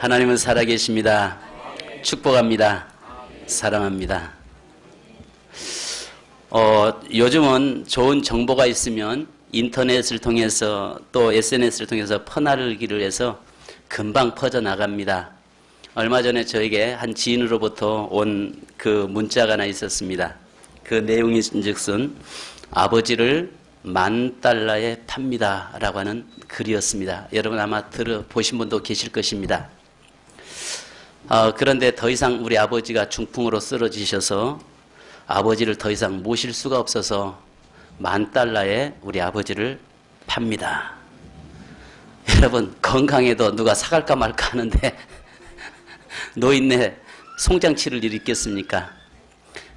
하나님은 살아계십니다. 축복합니다. 사랑합니다. 요즘은 좋은 정보가 있으면 인터넷을 통해서 또 SNS를 통해서 퍼나르기를 해서 금방 퍼져나갑니다. 얼마 전에 저에게 한 지인으로부터 온 그 문자가 하나 있었습니다. 그 내용인즉슨 아버지를 $10,000에 팝니다 라고 하는 글이었습니다. 여러분 아마 들어보신 분도 계실 것입니다. 그런데 더 이상 우리 아버지가 중풍으로 쓰러지셔서 아버지를 더 이상 모실 수가 없어서 $10,000에 우리 아버지를 팝니다. 여러분 건강해도 누가 사갈까 말까 하는데 노인네 송장치를 일이 있겠습니까?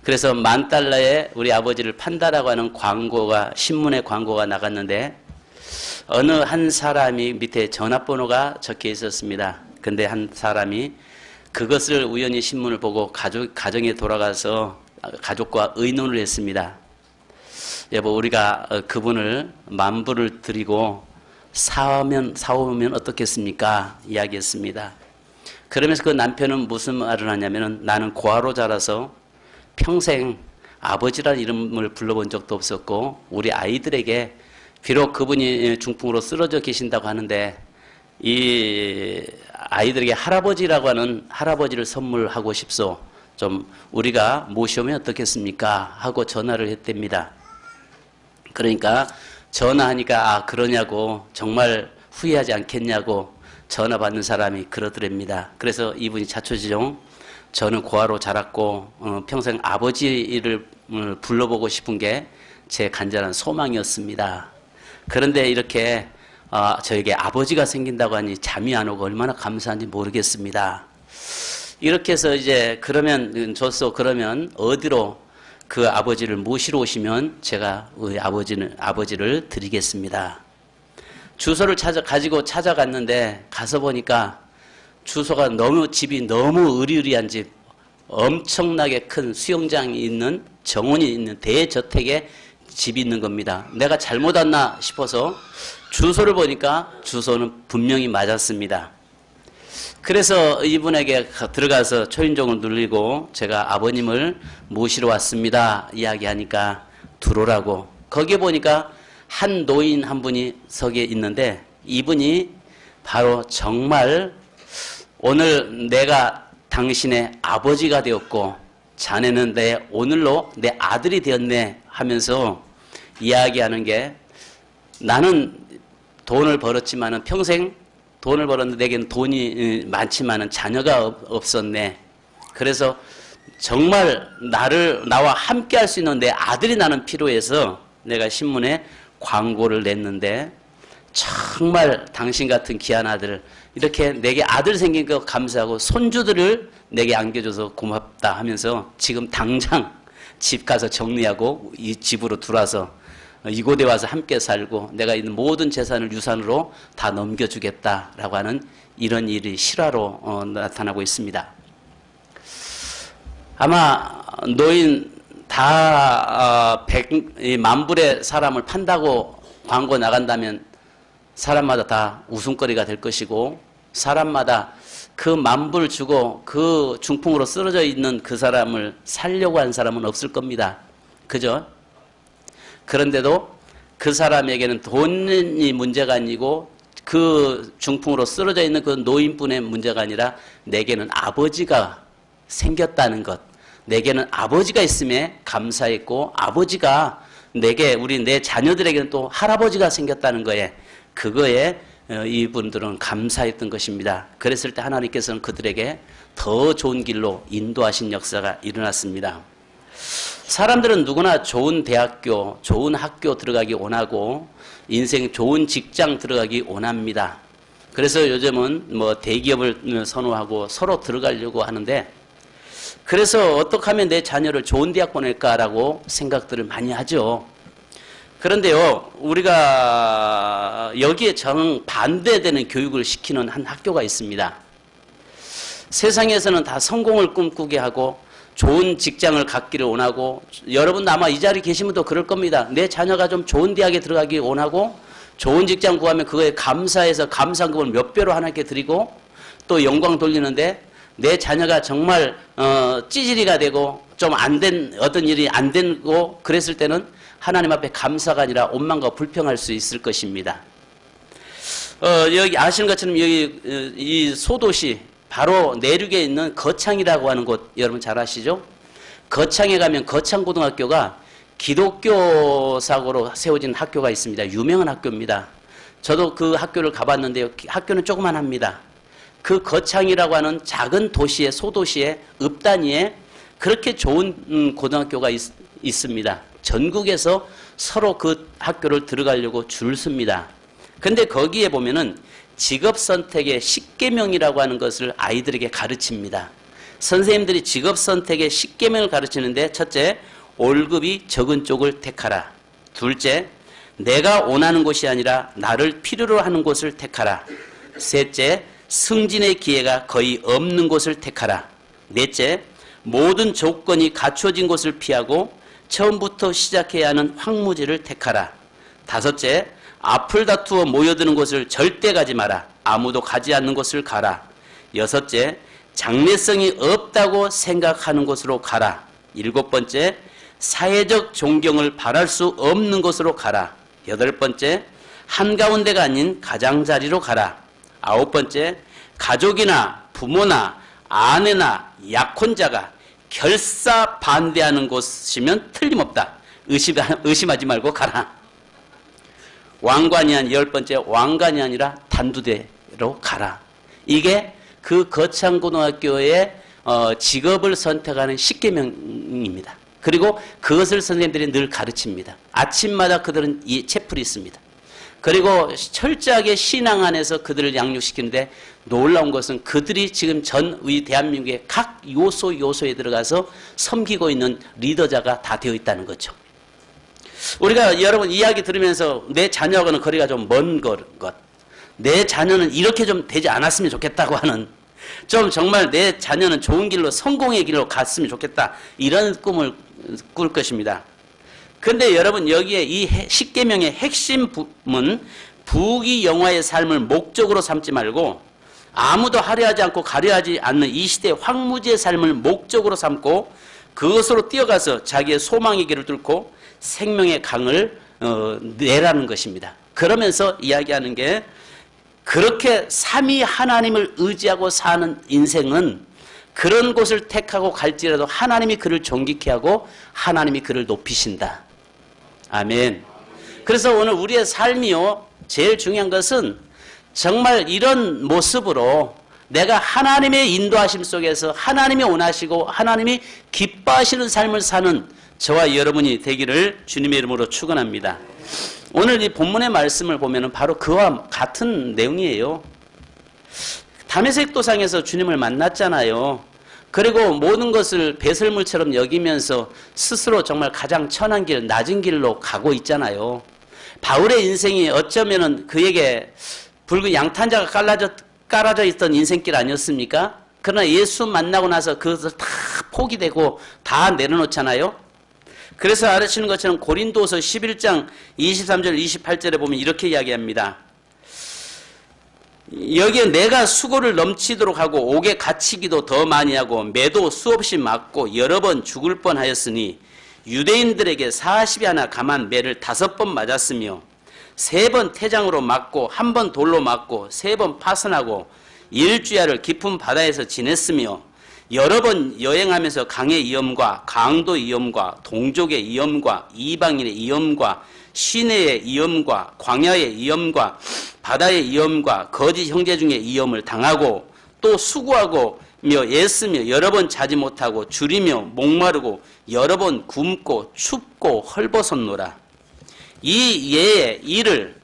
그래서 $10,000에 우리 아버지를 판다라고 하는 광고가, 신문에 광고가 나갔는데 어느 한 사람이 밑에 전화번호가 적혀 있었습니다. 근데 한 사람이 그것을 우연히 신문을 보고 가정에 돌아가서 가족과 의논을 했습니다. 여보, 우리가 그분을 $10,000을 드리고 사오면 어떻겠습니까? 이야기했습니다. 그러면서 그 남편은 무슨 말을 하냐면은 나는 고아로 자라서 평생 아버지라는 이름을 불러본 적도 없었고 우리 아이들에게 비록 그분이 중풍으로 쓰러져 계신다고 하는데 이 아이들에게 할아버지라고 하는 할아버지를 선물하고 싶소. 좀 우리가 모시오면 어떻겠습니까? 하고 전화를 했답니다. 그러니까 전화하니까 그러냐고 정말 후회하지 않겠냐고 전화 받는 사람이 그러더랍니다. 그래서 이분이 자초지종 저는 고아로 자랐고 평생 아버지를 불러보고 싶은 게 제 간절한 소망이었습니다. 그런데 이렇게 저에게 아버지가 생긴다고 하니 잠이 안 오고 얼마나 감사한지 모르겠습니다. 이렇게 해서 이제 그러면 어디로 그 아버지를 모시러 오시면 제가 우리 아버지를 드리겠습니다. 주소를 가지고 찾아갔는데 가서 보니까 주소가 집이 너무 으리으리한 집, 엄청나게 큰 수영장이 있는 정원이 있는 대저택에 집이 있는 겁니다. 내가 잘못 왔나 싶어서 주소를 보니까 주소는 분명히 맞았습니다. 그래서 이분에게 들어가서 초인종을 누르고 제가 아버님을 모시러 왔습니다 이야기하니까 들어오라고. 거기에 보니까 한 노인 한 분이 서게 있는데 이분이 바로 정말 오늘 내가 당신의 아버지가 되었고 자네는 오늘로 내 아들이 되었네 하면서 이야기하는 게 나는 돈을 벌었지만은 평생 돈을 벌었는데 내게는 돈이 많지만은 자녀가 없었네. 그래서 정말 나와 함께 할 수 있는 내 아들이 나는 필요해서 내가 신문에 광고를 냈는데 정말 당신 같은 귀한 아들 이렇게 내게 아들 생긴 거 감사하고 손주들을 내게 안겨줘서 고맙다 하면서 지금 당장 집 가서 정리하고 이 집으로 들어와서 이곳에 와서 함께 살고 내가 있는 모든 재산을 유산으로 다 넘겨주겠다라고 하는 이런 일이 실화로 나타나고 있습니다. 아마 노인 다 10,000불의 사람을 판다고 광고 나간다면 사람마다 다 웃음거리가 될 것이고 사람마다 그 $10,000불 주고 그 중풍으로 쓰러져 있는 그 사람을 살려고 한 사람은 없을 겁니다. 그죠? 그런데도 그 사람에게는 돈이 문제가 아니고 그 중풍으로 쓰러져 있는 그 노인분의 문제가 아니라 내게는 아버지가 생겼다는 것. 내게는 아버지가 있음에 감사했고 아버지가 내 자녀들에게는 또 할아버지가 생겼다는 거에 그거에 이분들은 감사했던 것입니다. 그랬을 때 하나님께서는 그들에게 더 좋은 길로 인도하신 역사가 일어났습니다. 사람들은 누구나 좋은 대학교, 좋은 학교 들어가기 원하고 인생 좋은 직장 들어가기 원합니다. 그래서 요즘은 대기업을 선호하고 서로 들어가려고 하는데 그래서 어떻게 하면 내 자녀를 좋은 대학 보낼까라고 생각들을 많이 하죠. 그런데요, 우리가 여기에 정반대되는 교육을 시키는 한 학교가 있습니다. 세상에서는 다 성공을 꿈꾸게 하고 좋은 직장을 갖기를 원하고 여러분 아마 이 자리에 계신 분도 그럴 겁니다. 내 자녀가 좀 좋은 대학에 들어가기 원하고 좋은 직장 구하면 그거에 감사해서 감사금을 몇 배로 하나님께 드리고 또 영광 돌리는데 내 자녀가 정말 찌질이가 되고 좀 안 된 어떤 일이 안 되고 그랬을 때는 하나님 앞에 감사가 아니라 원망과 불평할 수 있을 것입니다. 여기 아시는 것처럼 여기 이 소도시 바로 내륙에 있는 거창이라고 하는 곳 여러분 잘 아시죠? 거창에 가면 거창고등학교가 기독교 사고로 세워진 학교가 있습니다. 유명한 학교입니다. 저도 그 학교를 가봤는데요. 학교는 조그만합니다. 그 거창이라고 하는 작은 도시의 소도시의 읍단위에 그렇게 좋은 고등학교가 있습니다. 전국에서 서로 그 학교를 들어가려고 줄 섭니다. 근데 거기에 보면은 직업 선택의 10계명이라고 하는 것을 아이들에게 가르칩니다. 선생님들이 직업 선택의 10계명을 가르치는데 첫째, 월급이 적은 쪽을 택하라. 둘째, 내가 원하는 곳이 아니라 나를 필요로 하는 곳을 택하라. 셋째, 승진의 기회가 거의 없는 곳을 택하라. 넷째, 모든 조건이 갖춰진 곳을 피하고 처음부터 시작해야 하는 황무지를 택하라. 다섯째, 앞을 다투어 모여드는 곳을 절대 가지 마라. 아무도 가지 않는 곳을 가라. 여섯째, 장래성이 없다고 생각하는 곳으로 가라. 일곱 번째, 사회적 존경을 바랄 수 없는 곳으로 가라. 여덟 번째, 한가운데가 아닌 가장자리로 가라. 아홉 번째, 가족이나 부모나 아내나 약혼자가 결사 반대하는 곳이면 틀림없다. 의심하지 말고 가라. 왕관이 아닌 열 번째, 왕관이 아니라 단두대로 가라. 이게 그 거창고등학교의 직업을 선택하는 10계명입니다. 그리고 그것을 선생님들이 늘 가르칩니다. 아침마다 그들은 이 채플이 있습니다. 그리고 철저하게 신앙 안에서 그들을 양육시키는데 놀라운 것은 그들이 지금 전 우리 대한민국의 각 요소에 들어가서 섬기고 있는 리더자가 다 되어 있다는 거죠. 우리가 여러분 이야기 들으면서 내 자녀하고는 거리가 좀 먼 것, 내 자녀는 이렇게 좀 되지 않았으면 좋겠다고 하는, 좀 정말 내 자녀는 좋은 길로 성공의 길로 갔으면 좋겠다, 이런 꿈을 꿀 것입니다. 근데 여러분 여기에 이 10계명의 핵심은 부귀영화의 삶을 목적으로 삼지 말고 아무도 하려하지 않고 가려하지 않는 이 시대의 황무지의 삶을 목적으로 삼고 그것으로 뛰어가서 자기의 소망의 길을 뚫고 생명의 강을 내라는 것입니다. 그러면서 이야기하는 게, 그렇게 삼위 하나님을 의지하고 사는 인생은 그런 곳을 택하고 갈지라도 하나님이 그를 존귀케 하고 하나님이 그를 높이신다. 아멘. 그래서 오늘 우리의 삶이요, 제일 중요한 것은 정말 이런 모습으로 내가 하나님의 인도하심 속에서 하나님이 원하시고 하나님이 기뻐하시는 삶을 사는 저와 여러분이 되기를 주님의 이름으로 축원합니다. 오늘 이 본문의 말씀을 보면 바로 그와 같은 내용이에요. 다메섹 도상에서 주님을 만났잖아요. 그리고 모든 것을 배설물처럼 여기면서 스스로 정말 가장 천한 길, 낮은 길로 가고 있잖아요. 바울의 인생이 어쩌면은 그에게 붉은 양탄자가 깔아져 있던 인생길 아니었습니까? 그러나 예수 만나고 나서 그것을 다 포기되고 다 내려놓잖아요. 그래서 아시는 것처럼 고린도서 11장 23절 28절에 보면 이렇게 이야기합니다. 여기에 내가 수고를 넘치도록 하고 옥에 갇히기도 더 많이 하고 매도 수없이 맞고 여러 번 죽을 뻔하였으니 유대인들에게 40이 하나 감한 매를 5번 맞았으며 3번 태장으로 맞고 1번 돌로 맞고 3번 파선하고 일주야를 깊은 바다에서 지냈으며 여러 번 여행하면서 강의 위험과 강도 위험과 동족의 위험과 이방인의 위험과 시내의 위험과 광야의 위험과 바다의 위험과 거짓 형제 중의 위험을 당하고 또 수고하고 애쓰며 여러 번 자지 못하고 줄이며 목마르고 여러 번 굶고 춥고 헐벗었노라. 이 예의 일을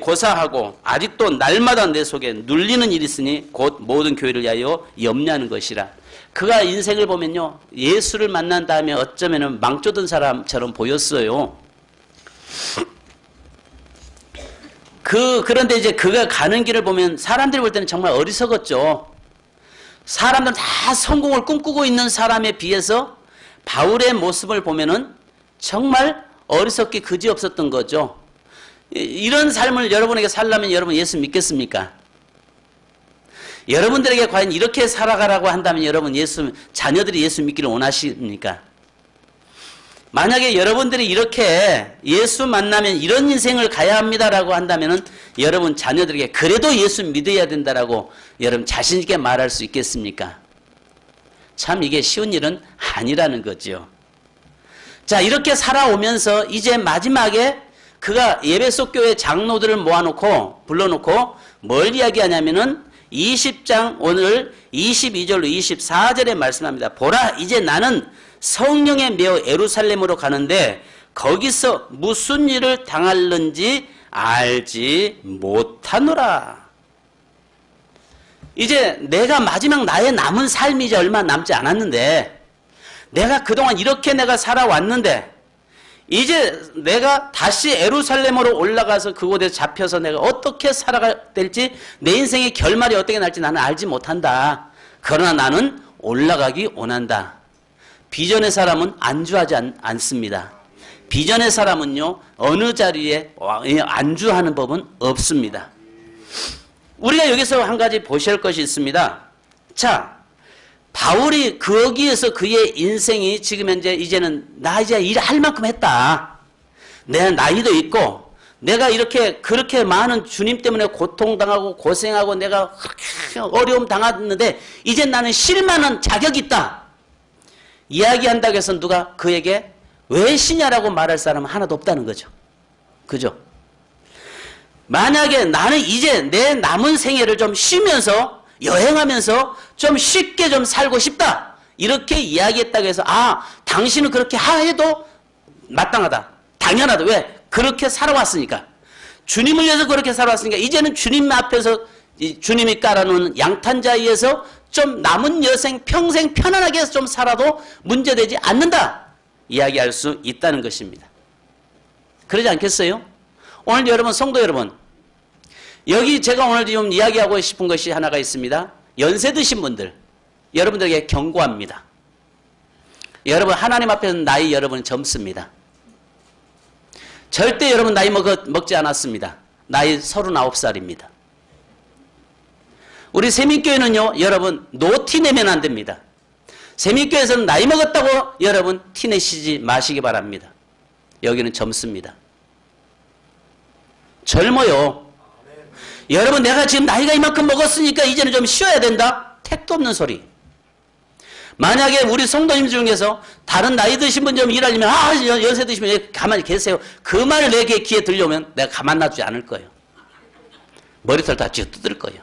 고사하고 아직도 날마다 내 속에 눌리는 일이 있으니 곧 모든 교회를 위하여 염려하는 것이라. 그가 인생을 보면요, 예수를 만난 다음에 어쩌면 망조던 사람처럼 보였어요. 그런데 이제 그가 가는 길을 보면 사람들이 볼 때는 정말 어리석었죠. 사람들은 다 성공을 꿈꾸고 있는 사람에 비해서 바울의 모습을 보면은 정말 어리석기 그지없었던 거죠. 이런 삶을 여러분에게 살려면 여러분 예수 믿겠습니까? 여러분들에게 과연 이렇게 살아가라고 한다면 여러분 자녀들이 예수 믿기를 원하십니까? 만약에 여러분들이 이렇게 예수 만나면 이런 인생을 가야 합니다라고 한다면은 여러분 자녀들에게 그래도 예수 믿어야 된다라고 여러분 자신 있게 말할 수 있겠습니까? 참 이게 쉬운 일은 아니라는 거죠. 자, 이렇게 살아오면서 이제 마지막에 그가 예배소 교회 장로들을 모아놓고 불러놓고 뭘 이야기하냐면은 20장 오늘 22절로 24절에 말씀합니다. 보라, 이제 나는 성령에 매어 예루살렘으로 가는데 거기서 무슨 일을 당할는지 알지 못하노라. 이제 내가 마지막 나의 남은 삶이 이제 얼마 남지 않았는데 내가 그동안 이렇게 내가 살아왔는데 이제 내가 다시 예루살렘으로 올라가서 그곳에 잡혀서 내가 어떻게 살아가야 될지 내 인생의 결말이 어떻게 날지 나는 알지 못한다. 그러나 나는 올라가기 원한다. 비전의 사람은 안주하지 않습니다. 비전의 사람은요, 어느 자리에 안주하는 법은 없습니다. 우리가 여기서 한 가지 보셔야 할 것이 있습니다. 자, 바울이 거기에서 그의 인생이 지금 현재 이제는 나 이제 일할 만큼 했다. 내 나이도 있고 내가 그렇게 많은 주님 때문에 고통당하고 고생하고 내가 그렇게 어려움 당했는데 이제 나는 쉴 만한 자격이 있다. 이야기한다고 해서 누가 그에게 왜 쉬냐라고 말할 사람은 하나도 없다는 거죠. 그죠? 만약에 나는 이제 내 남은 생애를 좀 쉬면서 여행하면서 좀 쉽게 좀 살고 싶다. 이렇게 이야기했다고 해서 당신은 그렇게 해도 마땅하다. 당연하다. 왜? 그렇게 살아왔으니까. 주님을 위해서 그렇게 살아왔으니까 이제는 주님 앞에서 주님이 깔아놓은 양탄자위에서 좀 남은 여생 평생 편안하게 좀 살아도 문제되지 않는다. 이야기할 수 있다는 것입니다. 그러지 않겠어요? 오늘 여러분, 성도 여러분, 여기 제가 오늘 좀 이야기하고 싶은 것이 하나가 있습니다. 연세 드신 분들, 여러분들에게 경고합니다. 여러분, 하나님 앞에서는 나이 여러분은 젊습니다. 절대 여러분 나이 먹지 않았습니다. 나이 39살입니다. 우리 세민교회는요, 여러분 노티 내면 안 됩니다. 세민교회에서는 나이 먹었다고 여러분 티 내시지 마시기 바랍니다. 여기는 젊습니다. 젊어요. 여러분, 내가 지금 나이가 이만큼 먹었으니까 이제는 좀 쉬어야 된다? 택도 없는 소리. 만약에 우리 성도님 중에서 다른 나이 드신 분 좀 일하려면 연세 드시면 가만히 계세요. 그 말을 내 귀에 들려오면 내가 가만 놔두지 않을 거예요. 머리털 다 쥐어 뜯을 거예요.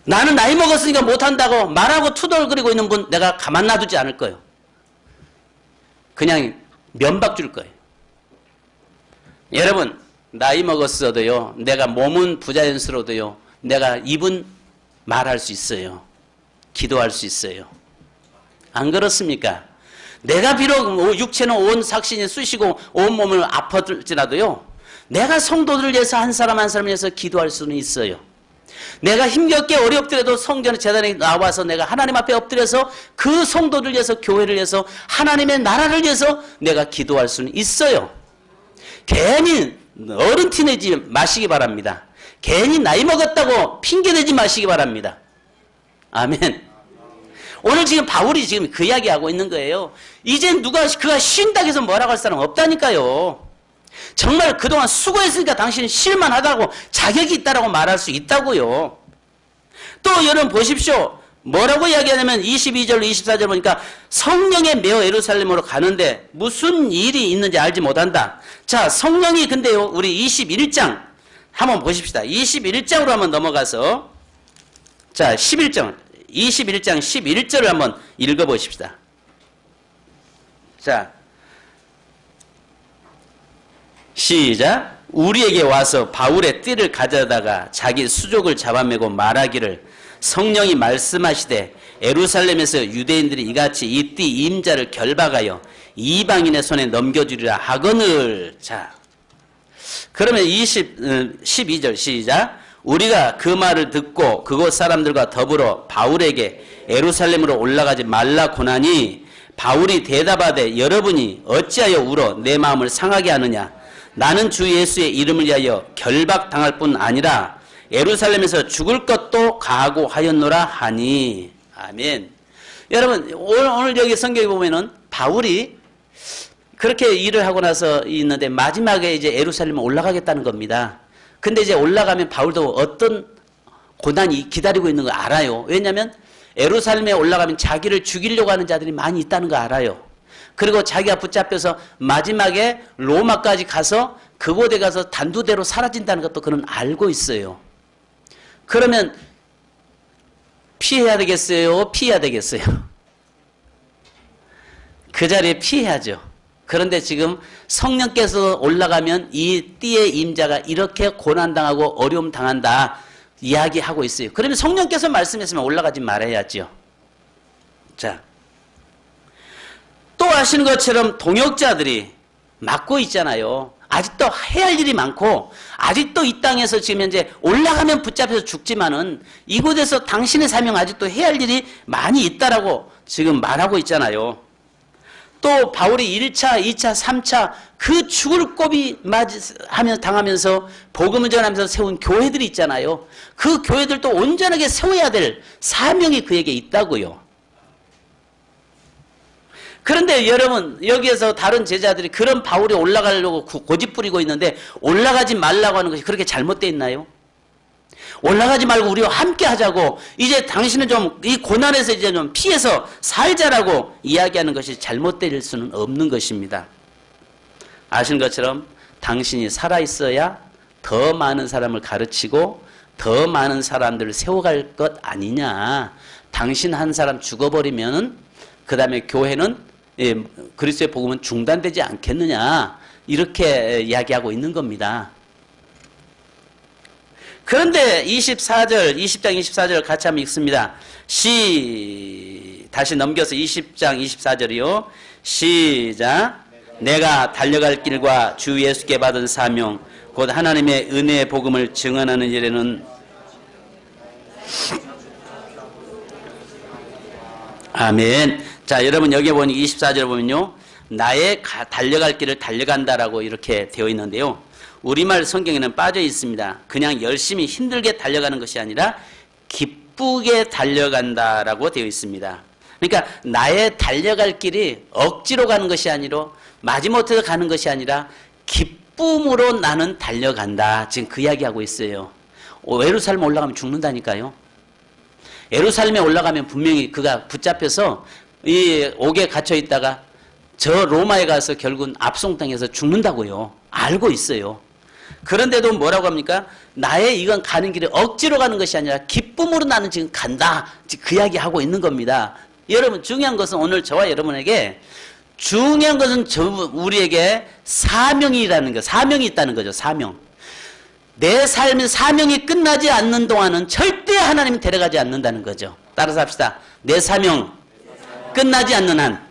나는 나이 먹었으니까 못한다고 말하고 투덜거리고 있는 분 내가 가만 놔두지 않을 거예요. 그냥 면박 줄 거예요. 여러분, 나이 먹었어도요, 내가 몸은 부자연스러워도요, 내가 입은 말할 수 있어요. 기도할 수 있어요. 안 그렇습니까? 내가 비록 육체는 온 삭신이 쑤시고 온 몸을 아파들지라도요, 내가 성도들을 위해서 한 사람 한 사람을 위해서 기도할 수는 있어요. 내가 힘겹게 어렵더라도 성전 재단에 나와서 내가 하나님 앞에 엎드려서 그 성도들 위해서, 교회를 위해서, 하나님의 나라를 위해서 내가 기도할 수는 있어요. 괜히 어른 티내지 마시기 바랍니다. 괜히 나이 먹었다고 핑계대지 마시기 바랍니다. 아멘. 오늘 지금 바울이 지금 그 이야기하고 있는 거예요. 이젠 그가 쉰다고 해서 뭐라고 할 사람 없다니까요. 정말 그동안 수고했으니까 당신은 쉴만하다고, 자격이 있다고 말할 수 있다고요. 또 여러분 보십시오. 뭐라고 이야기하냐면 22절로 24절 보니까 성령에 매어 예루살렘으로 가는데 무슨 일이 있는지 알지 못한다. 자, 성령이 근데요, 우리 21장 한번 보십시다. 21장으로 한번 넘어가서, 자, 21장 11절을 한번 읽어보십시다. 자, 시작. 우리에게 와서 바울의 띠를 가져다가 자기 수족을 잡아매고 말하기를, 성령이 말씀하시되 예루살렘에서 유대인들이 이같이 이 띠 임자를 결박하여 이방인의 손에 넘겨주리라 하거늘. 자, 그러면 12절 시작. 우리가 그 말을 듣고 그곳 사람들과 더불어 바울에게 예루살렘으로 올라가지 말라 고나니, 바울이 대답하되 여러분이 어찌하여 울어 내 마음을 상하게 하느냐. 나는 주 예수의 이름을 위하여 결박당할 뿐 아니라 예루살렘에서 죽을 것도 각오하였노라 하니. 아멘. 여러분 오늘 여기 성경에 보면은 바울이 그렇게 일을 하고 나서 있는데 마지막에 이제 예루살렘에 올라가겠다는 겁니다. 근데 이제 올라가면 바울도 어떤 고난이 기다리고 있는 거 알아요. 왜냐하면 예루살렘에 올라가면 자기를 죽이려고 하는 자들이 많이 있다는 거 알아요. 그리고 자기가 붙잡혀서 마지막에 로마까지 가서 그곳에 가서 단두대로 사라진다는 것도 그는 알고 있어요. 그러면 피해야 되겠어요? 피해야 되겠어요? 그 자리에 피해야죠. 그런데 지금 성령께서 올라가면 이 띠의 임자가 이렇게 고난당하고 어려움 당한다 이야기하고 있어요. 그러면 성령께서 말씀했으면 올라가지 말아야죠. 자, 또 아시는 것처럼 동역자들이 막고 있잖아요. 아직도 해야 할 일이 많고 아직도 이 땅에서 지금 현재 올라가면 붙잡혀서 죽지만은 이곳에서 당신의 사명 아직도 해야 할 일이 많이 있다라고 지금 말하고 있잖아요. 또 바울이 1차, 2차, 3차 그 죽을 고비 당하면서 복음을 전하면서 세운 교회들이 있잖아요. 그 교회들도 온전하게 세워야 될 사명이 그에게 있다고요. 그런데 여러분 여기에서 다른 제자들이 그런 바울이 올라가려고 고집부리고 있는데 올라가지 말라고 하는 것이 그렇게 잘못되어 있나요? 올라가지 말고 우리와 함께 하자고 이제 당신은 좀 이 고난에서 이제 좀 피해서 살자라고 이야기하는 것이 잘못될 수는 없는 것입니다. 아시는 것처럼 당신이 살아있어야 더 많은 사람을 가르치고 더 많은 사람들을 세워갈 것 아니냐. 당신 한 사람 죽어버리면 그 다음에 교회는 그리스도의 복음은 중단되지 않겠느냐 이렇게 이야기하고 있는 겁니다. 그런데 24절 20장 24절 같이 한번 읽습니다. 다시 넘겨서 20장 24절이요. 시작. 내가 달려갈 길과 주 예수께 받은 사명 곧 하나님의 은혜의 복음을 증언하는 일에는 아멘. 자, 여러분 여기 보니 24절 보면요. 나의 달려갈 길을 달려간다라고 이렇게 되어 있는데요. 우리말 성경에는 빠져 있습니다. 그냥 열심히 힘들게 달려가는 것이 아니라 기쁘게 달려간다라고 되어 있습니다. 그러니까 나의 달려갈 길이 억지로 가는 것이 아니라 마지못해서 가는 것이 아니라 기쁨으로 나는 달려간다. 지금 그 이야기하고 있어요. 예루살렘 올라가면 죽는다니까요. 예루살렘에 올라가면 분명히 그가 붙잡혀서 이 옥에 갇혀 있다가 저 로마에 가서 결국은 압송당해서 죽는다고요. 알고 있어요. 그런데도 뭐라고 합니까? 나의 이건 가는 길이 억지로 가는 것이 아니라 기쁨으로 나는 지금 간다. 그 이야기 하고 있는 겁니다. 여러분 중요한 것은 오늘 저와 여러분에게 중요한 것은 우리에게 사명이라는 거, 사명이 있다는 거죠. 사명. 내 삶의 사명이 끝나지 않는 동안은 절대 하나님이 데려가지 않는다는 거죠. 따라서 합시다. 내 사명 끝나지 않는 한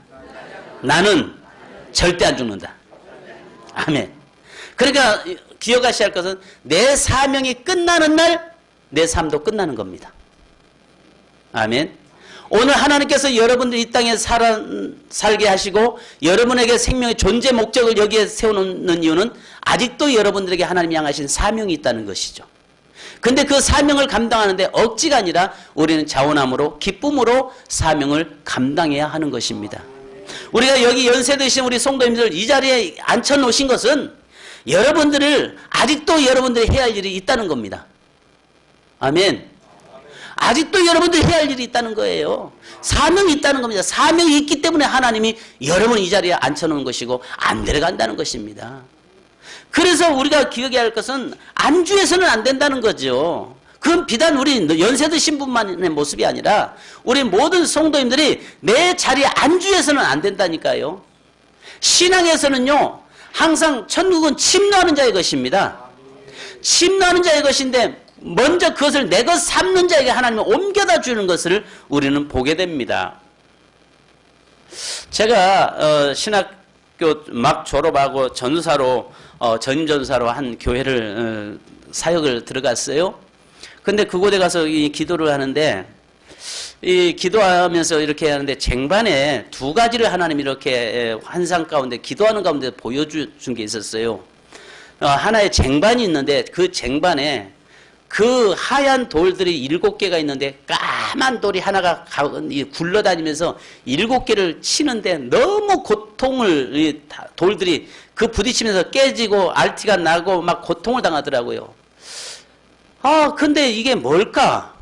나는 절대 안 죽는다. 아멘. 그러니까 기억하셔야 할 것은 내 사명이 끝나는 날 내 삶도 끝나는 겁니다. 아멘. 오늘 하나님께서 여러분들 이 땅에 살게 하시고 여러분에게 생명의 존재 목적을 여기에 세우는 이유는 아직도 여러분들에게 하나님이 향하신 사명이 있다는 것이죠. 근데 그 사명을 감당하는데 억지가 아니라 우리는 자원함으로 기쁨으로 사명을 감당해야 하는 것입니다. 우리가 여기 연세 드신 우리 성도님들 이 자리에 앉혀놓으신 것은 여러분들을 아직도 여러분들이 해야 할 일이 있다는 겁니다. 아멘. 아직도 여러분들이 해야 할 일이 있다는 거예요. 사명이 있다는 겁니다. 사명이 있기 때문에 하나님이 여러분 이 자리에 앉혀놓은 것이고 안 데려간다는 것입니다. 그래서 우리가 기억해야 할 것은 안주해서는 안 된다는 거죠. 그건 비단 우리 연세 드신 분만의 모습이 아니라 우리 모든 성도님들이 내 자리에 안주해서는 안 된다니까요. 신앙에서는요. 항상 천국은 침노하는 자의 것입니다. 침노하는 자의 것인데 먼저 그것을 내 것 삼는 자에게 하나님은 옮겨다 주는 것을 우리는 보게 됩니다. 제가 신학교 막 졸업하고 전사로 전임 전사로 한 교회를 사역을 들어갔어요. 근데 그곳에 가서 이 기도를 하는데 이 기도하면서 이렇게 하는데 쟁반에 두 가지를 하나님 이렇게 환상 가운데 기도하는 가운데 보여준 게 있었어요. 하나의 쟁반이 있는데 그 쟁반에 그 하얀 돌들이 7개가 있는데 까만 돌이 하나가 굴러다니면서 7개를 치는데 너무 고통을 돌들이 그 부딪히면서 깨지고 알티가 나고 막 고통을 당하더라고요. 근데 이게 뭘까?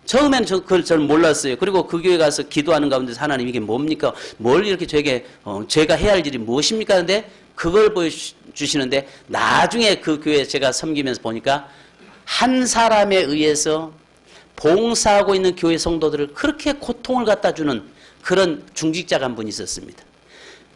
처음엔 그걸 잘 몰랐어요. 그리고 그 교회 가서 기도하는 가운데서 하나님 이게 뭡니까? 뭘 이렇게 저에게 제가 해야 할 일이 무엇입니까? 근데 그걸 보여주시는데 나중에 그 교회 제가 섬기면서 보니까 한 사람에 의해서 봉사하고 있는 교회 성도들을 그렇게 고통을 갖다 주는 그런 중직자가 한 분 있었습니다.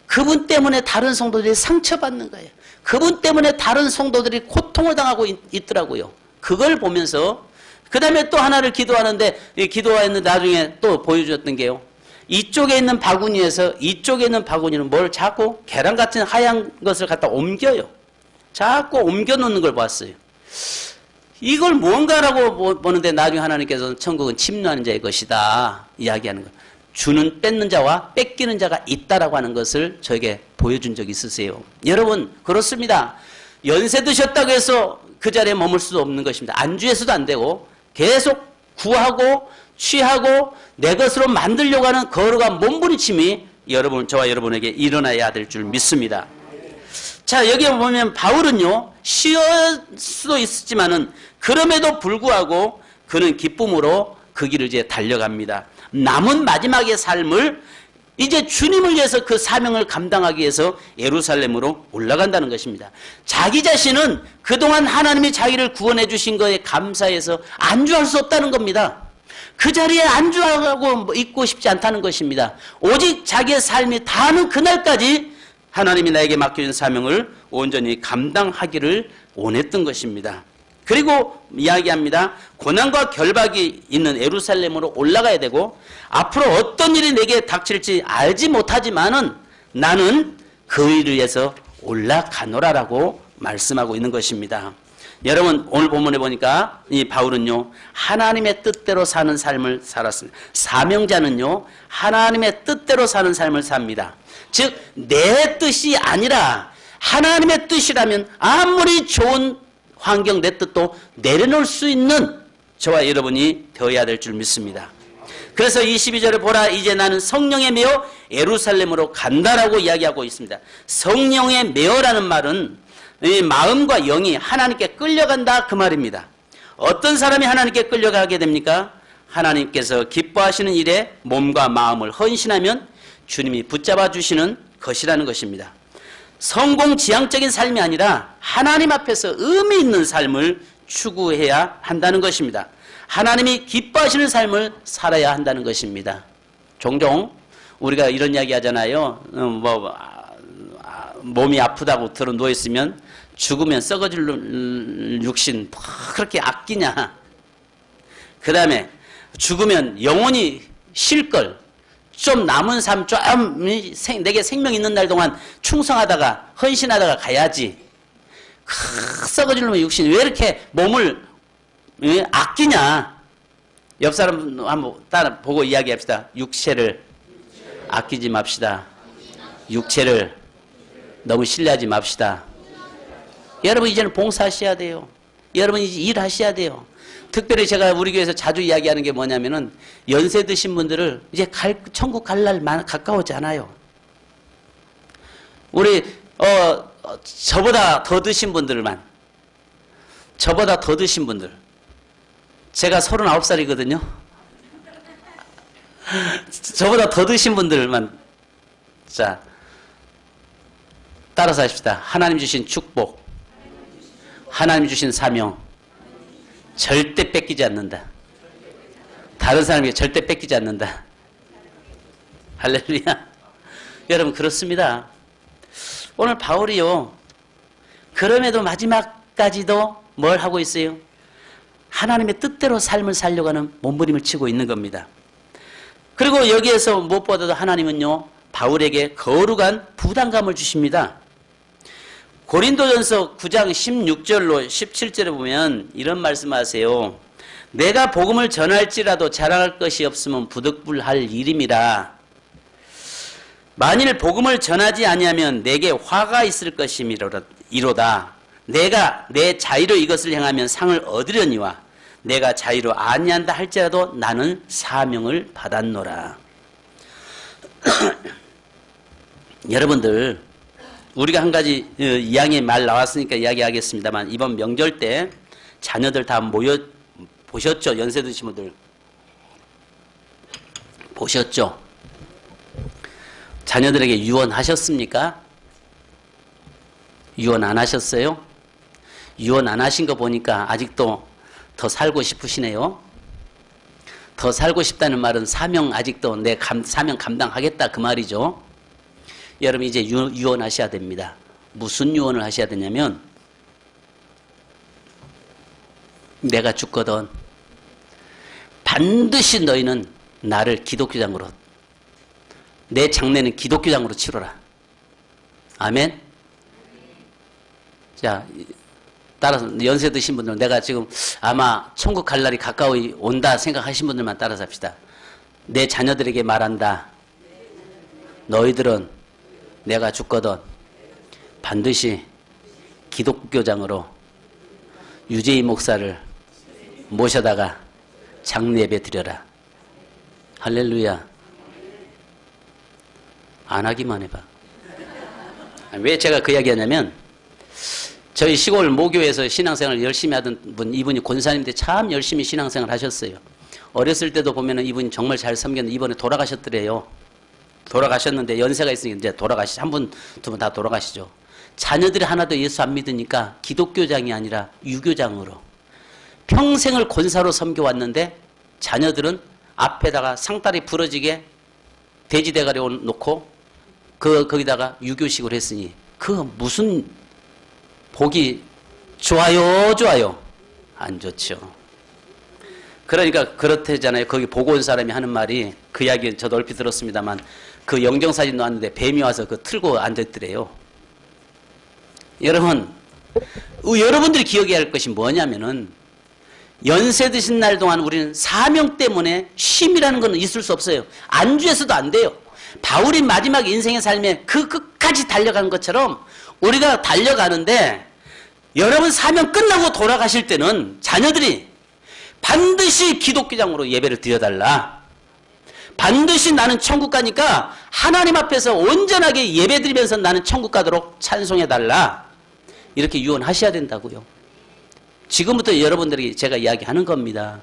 그분 때문에 다른 성도들이 상처받는 거예요. 그분 때문에 다른 성도들이 고통을 당하고 있더라고요. 그걸 보면서 그 다음에 또 하나를 기도하는데 기도했는데 나중에 또 보여줬던 게요. 이쪽에 있는 바구니에서 이쪽에 있는 바구니는 뭘 자꾸 계란 같은 하얀 것을 갖다 옮겨요. 자꾸 옮겨 놓는 걸 봤어요. 이걸 뭔가라고 보는데 나중에 하나님께서 천국은 침노하는 자의 것이다 이야기하는 거예요. 주는 뺏는 자와 뺏기는 자가 있다라고 하는 것을 저에게 보여준 적이 있으세요. 여러분 그렇습니다. 연세 드셨다고 해서 그 자리에 머물 수도 없는 것입니다. 안주해서도 안 되고 계속 구하고 취하고 내 것으로 만들려고 하는 거룩한 몸부림침이 저와 여러분에게 일어나야 될 줄 믿습니다. 자, 여기 보면 바울은요, 쉬을 수도 있었지만은 그럼에도 불구하고 그는 기쁨으로 그 길을 이제 달려갑니다. 남은 마지막의 삶을 이제 주님을 위해서 그 사명을 감당하기 위해서 예루살렘으로 올라간다는 것입니다. 자기 자신은 그동안 하나님이 자기를 구원해 주신 것에 감사해서 안주할 수 없다는 겁니다. 그 자리에 안주하고 있고 싶지 않다는 것입니다. 오직 자기의 삶이 다하는 그날까지 하나님이 나에게 맡겨준 사명을 온전히 감당하기를 원했던 것입니다. 그리고 이야기합니다. 고난과 결박이 있는 예루살렘으로 올라가야 되고 앞으로 어떤 일이 내게 닥칠지 알지 못하지만은 나는 그 일을 위해서 올라가노라라고 말씀하고 있는 것입니다. 여러분 오늘 본문에 보니까 이 바울은요 하나님의 뜻대로 사는 삶을 살았습니다. 사명자는요 하나님의 뜻대로 사는 삶을 삽니다. 즉 내 뜻이 아니라 하나님의 뜻이라면 아무리 좋은 환경 내 뜻도 내려놓을 수 있는 저와 여러분이 되어야 될 줄 믿습니다. 그래서 22절을 보라 이제 나는 성령에 매어 예루살렘으로 간다라고 이야기하고 있습니다. 성령에 매어라는 말은 이 마음과 영이 하나님께 끌려간다 그 말입니다. 어떤 사람이 하나님께 끌려가게 됩니까? 하나님께서 기뻐하시는 일에 몸과 마음을 헌신하면 주님이 붙잡아 주시는 것이라는 것입니다. 성공지향적인 삶이 아니라 하나님 앞에서 의미 있는 삶을 추구해야 한다는 것입니다. 하나님이 기뻐하시는 삶을 살아야 한다는 것입니다. 종종 우리가 이런 이야기 하잖아요. 몸이 아프다고 들어 누워있으면 죽으면 썩어질 육신 그렇게 아끼냐. 그 다음에 죽으면 영원히 쉴 걸 좀 남은 삶 좀 내게 생명 있는 날 동안 충성하다가 헌신하다가 가야지. 썩어질 놈의 육신 왜 이렇게 몸을 아끼냐. 옆 사람 한번 따라 보고 이야기합시다. 육체를 아끼지 맙시다. 육체를 너무 신뢰하지 맙시다. 여러분 이제는 봉사하셔야 돼요. 여러분 이제 일하셔야 돼요. 특별히 제가 우리 교회에서 자주 이야기하는 게 뭐냐면은 연세 드신 분들을 이제 천국 갈 날 가까워지 않아요. 우리 저보다 더 드신 분들만 저보다 더 드신 분들 제가 39살이거든요. 저보다 더 드신 분들만 자 따라서 하십시다. 하나님 주신 축복 하나님 주신 사명 절대 뺏기지 않는다. 다른 사람에게 절대 뺏기지 않는다. 할렐루야. 여러분 그렇습니다. 오늘 바울이요. 그럼에도 마지막까지도 뭘 하고 있어요? 하나님의 뜻대로 삶을 살려고 하는 몸부림을 치고 있는 겁니다. 그리고 여기에서 무엇보다도 하나님은요. 바울에게 거룩한 부담감을 주십니다. 고린도전서 9장 16절로 17절에 보면 이런 말씀하세요. 내가 복음을 전할지라도 자랑할 것이 없으면 부득불할 일임이라. 만일 복음을 전하지 아니하면 내게 화가 있을 것이미로다. 내가 내 자의로 이것을 행하면 상을 얻으려니와 내가 자의로 아니한다 할지라도 나는 사명을 받았노라. 여러분들, 우리가 한 가지 이야기 말 나왔으니까 이야기하겠습니다만, 이번 명절 때 자녀들 다 모여 보셨죠? 연세 드신 분들 보셨죠? 자녀들에게 유언하셨습니까? 유언 안 하셨어요? 유언 안 하신 거 보니까 아직도 더 살고 싶으시네요. 더 살고 싶다는 말은 사명, 아직도 내 사명 감당하겠다 그 말이죠. 여러분, 이제 유언하셔야 됩니다. 무슨 유언을 하셔야 되냐면, 내가 죽거든 반드시 너희는 나를 기독교장으로, 내 장례는 기독교장으로 치러라. 아멘. 자, 따라서 연세 드신 분들은, 내가 지금 아마 천국 갈 날이 가까이 온다 생각하신 분들만 따라서 합시다. 내 자녀들에게 말한다. 너희들은 내가 죽거든 반드시 기독교장으로 유재희 목사를 모셔다가 장례 예배 드려라. 할렐루야. 안 하기만 해봐. 왜 제가 그 이야기 하냐면, 저희 시골 모교에서 신앙생활 열심히 하던 분, 이분이 권사님인데 참 열심히 신앙생활 하셨어요. 어렸을 때도 보면은 이분이 정말 잘 섬겼는데 이번에 돌아가셨더래요. 돌아가셨는데 연세가 있으니까 이제 한 분, 두 분 다 돌아가시죠. 자녀들이 하나도 예수 안 믿으니까 기독교장이 아니라 유교장으로 평생을 권사로 섬겨왔는데, 자녀들은 앞에다가 상다리 부러지게 돼지 대가리 놓고 거기다가 유교식으로 했으니 그 무슨 복이 좋아요? 안 좋죠. 그러니까 그렇대잖아요. 거기 보고 온 사람이 하는 말이, 그 이야기 저도 얼핏 들었습니다만, 그 영정사진 나왔는데 뱀이 와서 그 틀고 앉았더래요. 여러분, 여러분들이 기억해야 할 것이 뭐냐면은, 연세 드신 날 동안 우리는 사명 때문에 쉼이라는 건 있을 수 없어요. 안주해서도 안 돼요. 바울이 마지막 인생의 삶에 그 끝까지 달려간 것처럼 우리가 달려가는데, 여러분 사명 끝나고 돌아가실 때는 자녀들이 반드시 기독교장으로 예배를 드려달라. 반드시 나는 천국 가니까 하나님 앞에서 온전하게 예배 드리면서 나는 천국 가도록 찬송해달라. 이렇게 유언하셔야 된다고요. 지금부터 여러분들에게 제가 이야기하는 겁니다.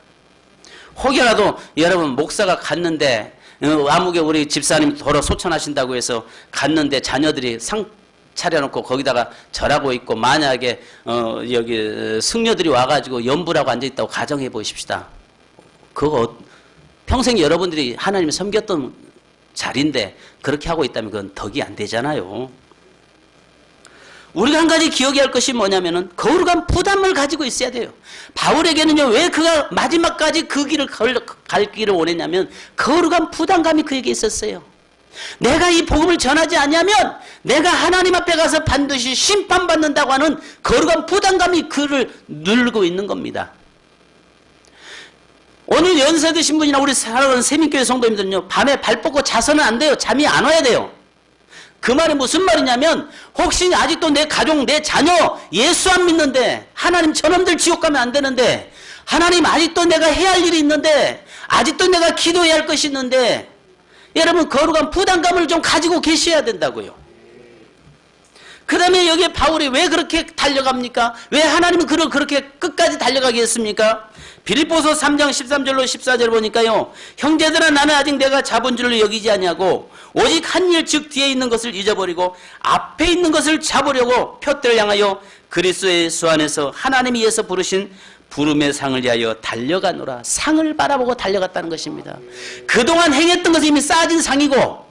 혹여라도 여러분 목사가 갔는데, 아무개 우리 집사님 도로 소천하신다고 해서 갔는데 자녀들이 상 차려놓고 거기다가 절하고 있고, 만약에 여기 승려들이 와가지고 연부라고 앉아있다고 가정해 보십시다. 그거 평생 여러분들이 하나님을 섬겼던 자리인데 그렇게 하고 있다면 그건 덕이 안 되잖아요. 우리가 한 가지 기억해야 할 것이 뭐냐면은, 거룩한 부담을 가지고 있어야 돼요. 바울에게는요, 왜 그가 마지막까지 그 길을 갈 길을 원했냐면, 거룩한 부담감이 그에게 있었어요. 내가 이 복음을 전하지 않으면 내가 하나님 앞에 가서 반드시 심판받는다고 하는 거룩한 부담감이 그를 누르고 있는 겁니다. 오늘 연세 드신 분이나 우리 사랑하는 세민교회 성도님들은요, 밤에 발 뻗고 자서는 안 돼요. 잠이 안 와야 돼요. 그 말이 무슨 말이냐면, 혹시 아직도 내 가족, 내 자녀 예수 안 믿는데, 하나님 저놈들 지옥 가면 안 되는데, 하나님 아직도 내가 해야 할 일이 있는데, 아직도 내가 기도해야 할 것이 있는데, 여러분 거룩한 부담감을 좀 가지고 계셔야 된다고요. 그 다음에 여기에 바울이 왜 그렇게 달려갑니까? 왜 하나님은 그를 그렇게 끝까지 달려가게 했습니까? 빌립보서 3장 13절로 14절 보니까요, 형제들아 나는 아직 내가 잡은 줄로 여기지 아니하고 오직 한 일 즉 뒤에 있는 것을 잊어버리고 앞에 있는 것을 잡으려고 표대를 향하여 그리스도 예수 안에서 하나님이 위해서 부르신 부름의 상을 위하여 달려가노라. 상을 바라보고 달려갔다는 것입니다. 그동안 행했던 것이 이미 쌓아진 상이고,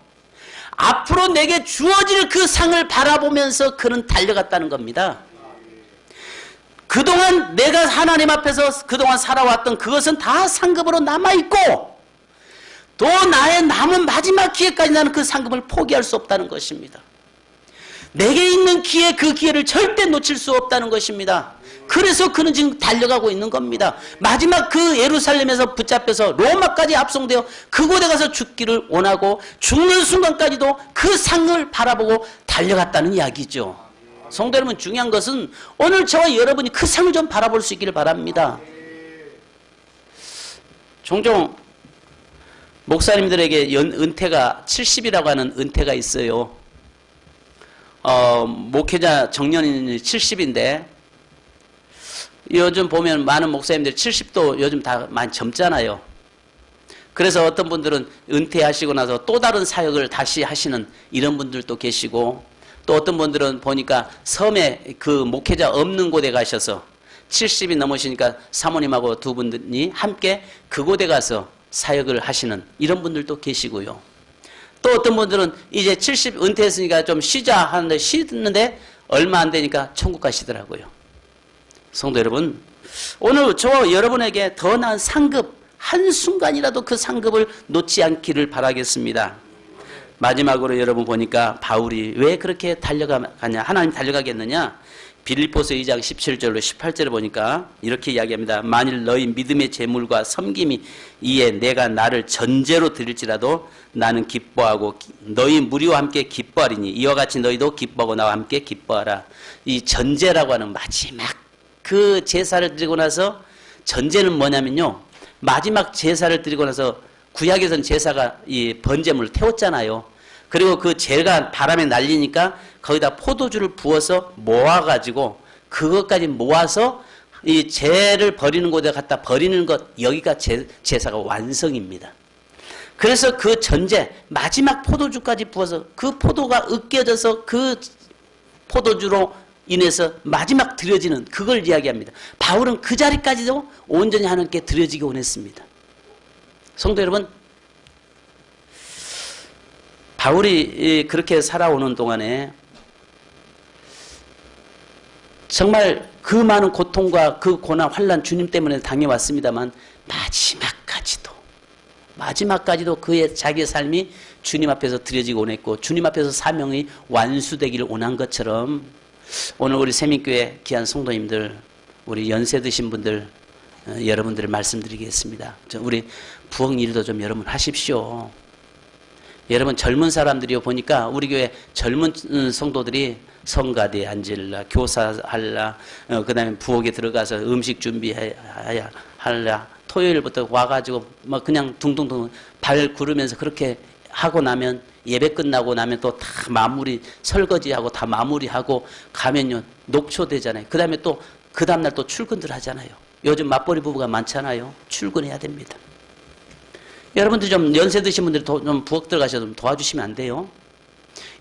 앞으로 내게 주어질 그 상을 바라보면서 그는 달려갔다는 겁니다. 그동안 내가 하나님 앞에서 그동안 살아왔던 그것은 다 상급으로 남아있고, 또 나의 남은 마지막 기회까지 나는 그 상급을 포기할 수 없다는 것입니다. 내게 있는 기회, 그 기회를 절대 놓칠 수 없다는 것입니다. 그래서 그는 지금 달려가고 있는 겁니다. 마지막 그 예루살렘에서 붙잡혀서 로마까지 압송되어 그곳에 가서 죽기를 원하고, 죽는 순간까지도 그 상을 바라보고 달려갔다는 이야기죠. 성도 여러분, 중요한 것은 오늘 저와 여러분이 그 상을 좀 바라볼 수 있기를 바랍니다. 종종 목사님들에게 은퇴가 70이라고 하는 은퇴가 있어요. 목회자 정년이 70인데 요즘 보면 많은 목사님들이 70도 요즘 다 많이 젊잖아요. 그래서 어떤 분들은 은퇴하시고 나서 또 다른 사역을 다시 하시는 이런 분들도 계시고, 또 어떤 분들은 보니까 섬에 그 목회자 없는 곳에 가셔서 70이 넘으시니까 사모님하고 두 분이 함께 그곳에 가서 사역을 하시는 이런 분들도 계시고요. 또 어떤 분들은 이제 70 은퇴했으니까 좀 쉬자 하는데 쉬는데 얼마 안 되니까 천국 가시더라고요. 성도 여러분, 오늘 저와 여러분에게 더 나은 상급, 한순간이라도 그 상급을 놓지 않기를 바라겠습니다. 마지막으로 여러분 보니까 바울이 왜 그렇게 달려가냐, 하나님 달려가겠느냐, 빌립보서 2장 17절로 18절을 보니까 이렇게 이야기합니다. 만일 너희 믿음의 재물과 섬김이 이에 내가 나를 전제로 드릴지라도 나는 기뻐하고 너희 무리와 함께 기뻐하리니 이와 같이 너희도 기뻐하고 나와 함께 기뻐하라. 이 전제라고 하는 마지막 그 제사를 드리고 나서, 전제는 뭐냐면요, 마지막 제사를 드리고 나서 구약에서는 제사가 이 번제물을 태웠잖아요. 그리고 그 재가 바람에 날리니까 거기다 포도주를 부어서 모아가지고 그것까지 모아서 이 재를 버리는 곳에 갖다 버리는 것, 여기가 제사가 완성입니다. 그래서 그 전제 마지막 포도주까지 부어서 그 포도가 으깨져서 그 포도주로 인해서 마지막 드려지는 그걸 이야기합니다. 바울은 그 자리까지도 온전히 하나님께 드려지기 원했습니다. 성도 여러분, 바울이 그렇게 살아오는 동안에 정말 그 많은 고통과 그 고난, 환난 주님 때문에 당해왔습니다만 마지막까지도 그의 자기의 삶이 주님 앞에서 드려지기 원했고 주님 앞에서 사명이 완수되기를 원한 것처럼, 오늘 우리 세민교회 귀한 성도님들, 우리 연세 드신 분들, 여러분들을 말씀드리겠습니다. 우리 부엌 일도 좀 여러분 하십시오. 여러분 젊은 사람들이요, 보니까 우리 교회 젊은 성도들이 성가대에 앉을라, 교사할라, 그 다음에 부엌에 들어가서 음식 준비해야 할라, 토요일부터 와가지고 막 그냥 둥둥둥 발 구르면서 그렇게 하고 나면, 예배 끝나고 나면 또 다 마무리, 설거지하고 다 마무리하고 가면요 녹초되잖아요. 그 다음에 또 그 다음날 또 출근들 하잖아요. 요즘 맞벌이 부부가 많잖아요. 출근해야 됩니다. 여러분들 좀 연세 드신 분들이 좀 부엌 들어가셔서 좀 도와주시면 안 돼요?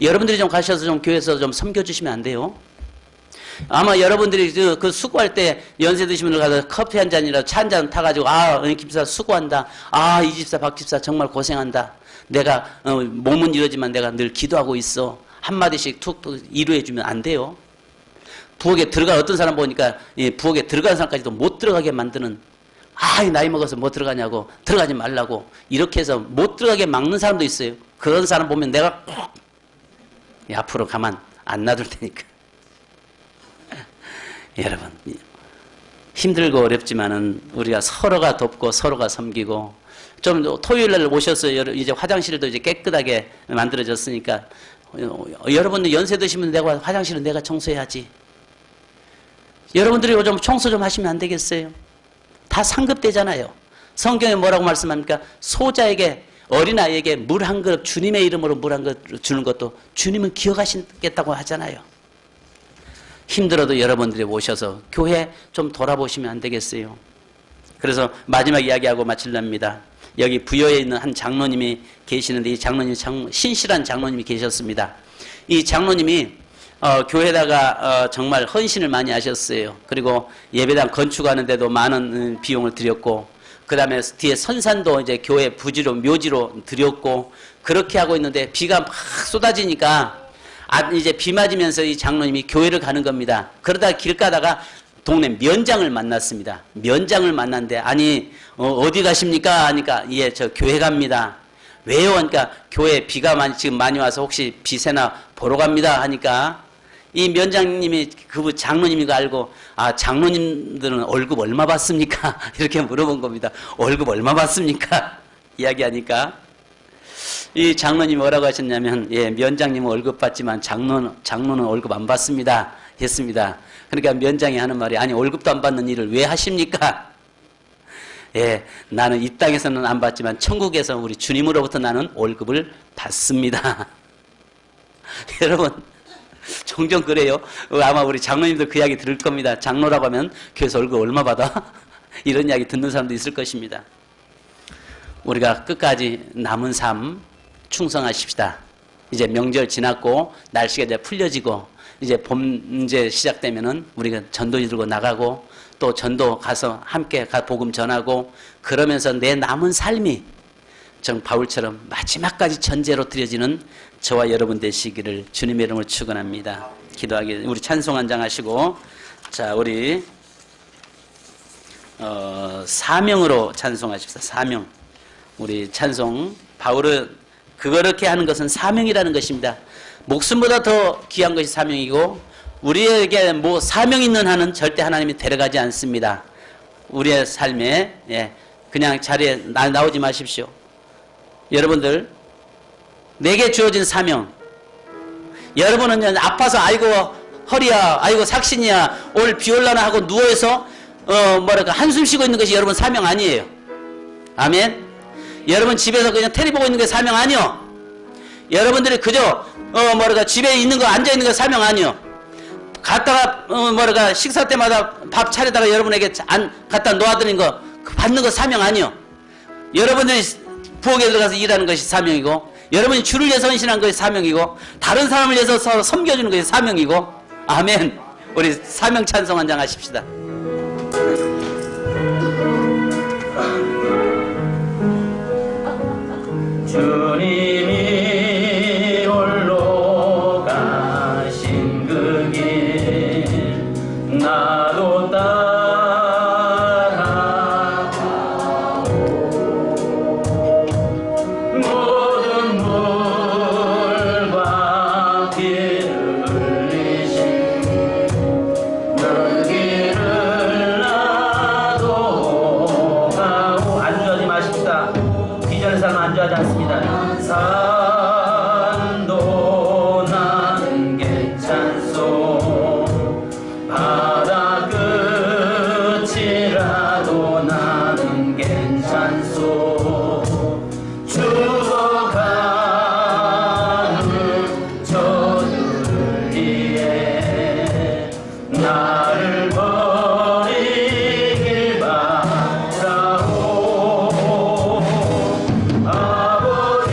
여러분들이 좀 가셔서 좀 교회에서 좀 섬겨주시면 안 돼요? 아마 여러분들이 그 수고할 때 연세 드신 분들 가서 커피 한 잔이라도 차 한 잔 타가지고, 김집사 수고한다. 이 집사 박 집사 정말 고생한다. 내가 몸은 이러지만 내가 늘 기도하고 있어. 한마디씩 툭 이루어주면 안 돼요. 부엌에 들어가, 어떤 사람 보니까 부엌에 들어가는 사람까지도 못 들어가게 만드는, 나이 먹어서 못 들어가냐고, 들어가지 말라고 이렇게 해서 못 들어가게 막는 사람도 있어요. 그런 사람 보면 내가 꼭 앞으로 가만 안 놔둘 테니까. 여러분, 힘들고 어렵지만은 우리가 서로가 돕고 서로가 섬기고, 좀 토요일날 오셔서 이제 화장실도 이제 깨끗하게 만들어졌으니까, 여러분들 연세 드시면 내가 화장실은 내가 청소해야지. 여러분들이 요즘 청소 좀 하시면 안 되겠어요? 다 상급되잖아요. 성경에 뭐라고 말씀합니까? 소자에게, 어린아이에게 물 한 그릇, 주님의 이름으로 물 한 그릇 주는 것도 주님은 기억하시겠다고 하잖아요. 힘들어도 여러분들이 오셔서 교회 좀 돌아보시면 안 되겠어요? 그래서 마지막 이야기하고 마치렵니다. 여기 부여에 있는 한 장로님이 계시는데, 이 장로님 신실한 장로님이 계셨습니다. 이 장로님이 교회에다가 정말 헌신을 많이 하셨어요. 그리고 예배당 건축하는데도 많은 비용을 들였고, 그 다음에 뒤에 선산도 이제 교회 부지로, 묘지로 드렸고, 그렇게 하고 있는데 비가 막 쏟아지니까 이제 비 맞으면서 이 장로님이 교회를 가는 겁니다. 그러다가 길 가다가 동네 면장을 만났습니다. 면장을 만났는데, 어디 가십니까? 하니까, 예, 저 교회 갑니다. 왜요? 하니까, 교회 비가 지금 많이 와서 혹시 비세나 보러 갑니다. 하니까, 이 면장님이 그 장로님이가 알고, 장로님들은 월급 얼마 받습니까? 이렇게 물어본 겁니다. 월급 얼마 받습니까? 이야기하니까, 이 장로님이 뭐라고 하셨냐면, 예, 면장님은 월급 받지만 장로는 월급 안 받습니다. 했습니다. 그러니까 면장이 하는 말이 아니 월급도 안 받는 일을 왜 하십니까? 예, 나는 이 땅에서는 안 받지만 천국에서 우리 주님으로부터 나는 월급을 받습니다. 여러분 종종 그래요. 아마 우리 장로님도 그 이야기 들을 겁니다. 장로라고 하면 교회에서 월급 얼마 받아? 이런 이야기 듣는 사람도 있을 것입니다. 우리가 끝까지 남은 삶 충성하십시다. 이제 명절 지났고 날씨가 이제 풀려지고 이제 봄 이제 시작되면은 우리가 전도지 들고 나가고 또 전도 가서 함께 복음 전하고 그러면서 내 남은 삶이 정 바울처럼 마지막까지 전제로 드려지는 저와 여러분 되시기를 주님의 이름으로 축원합니다. 기도하기 우리 찬송 한 장 하시고 자 우리 사명으로 찬송하십시다. 사명. 우리 찬송 바울은 그렇게 하는 것은 사명이라는 것입니다. 목숨보다 더 귀한 것이 사명이고 우리에게 뭐 사명 있는 한은 절대 하나님이 데려가지 않습니다. 우리의 삶에 예, 그냥 자리에 나오지 마십시오. 여러분들 내게 주어진 사명 여러분은 아파서 아이고 허리야 아이고 삭신이야 오늘 비 올라나 하고 누워서 뭐랄까 한숨 쉬고 있는 것이 여러분 사명 아니에요. 아멘. 여러분 집에서 그냥 테레비 보고 있는 게 사명 아니요. 여러분들이 그저 뭐랄까 집에 있는 거 앉아 있는 거 사명 아니요. 갔다가 뭐랄까 식사 때마다 밥 차리다가 여러분에게 갖다 놓아드린 거 받는 거 사명 아니요. 여러분들이 부엌에 들어가서 일하는 것이 사명이고 여러분이 주를 위해서 헌신한 것이 사명이고 다른 사람을 위해서 서로 섬겨주는 것이 사명이고 아멘. 우리 사명 찬송 한 장 하십시다. 주님이 홀로 가신 그 길 나도 따라가고 모든 물과 길을 흘리신 그 길을 나도 가고 안주하지 마십시다. 기존의 삶은 안주하지 않습니다. 산도 나는 괜찮소 바다 끝이라도 나는 괜찮소 죽어가는 저들을 위해 나를 버리길 바라오 아버지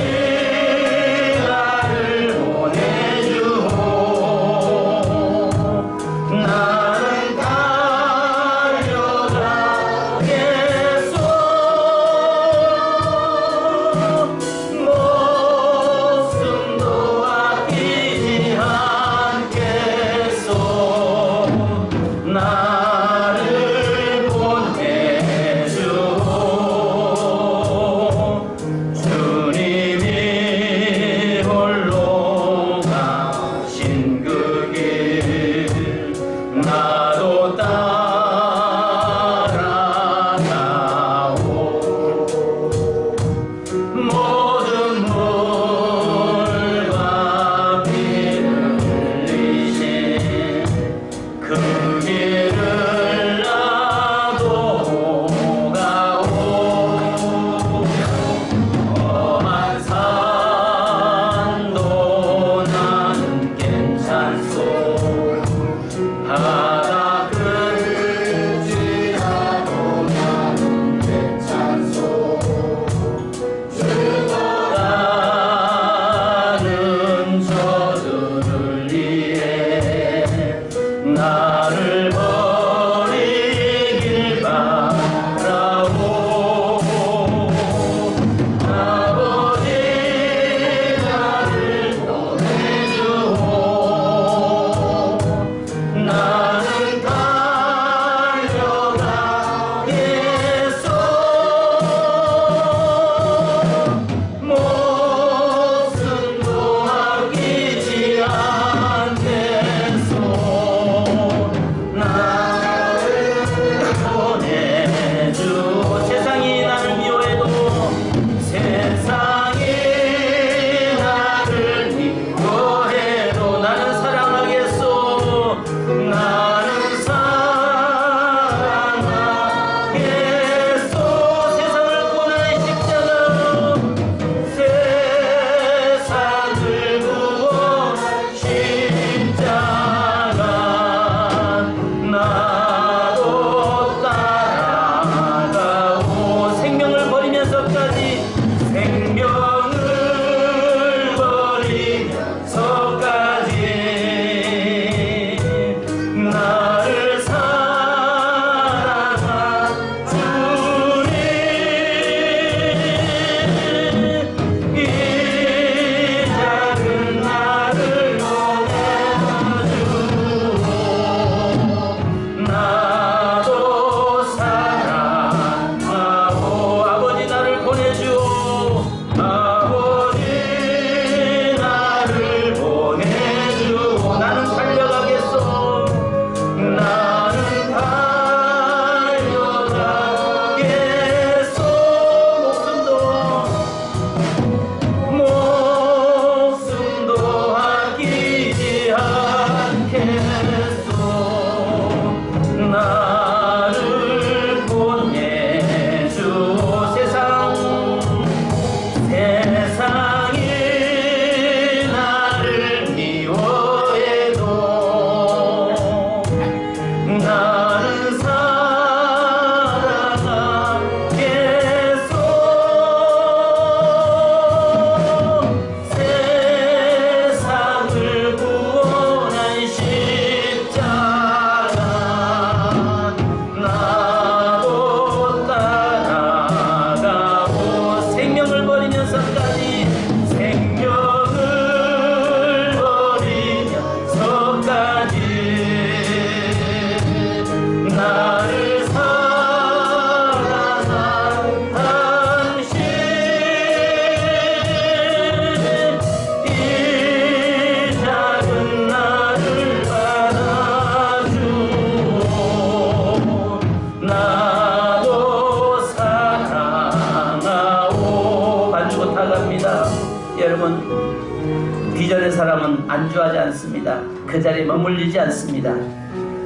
여러분, 비전의 사람은 안주하지 않습니다. 그 자리에 머물리지 않습니다.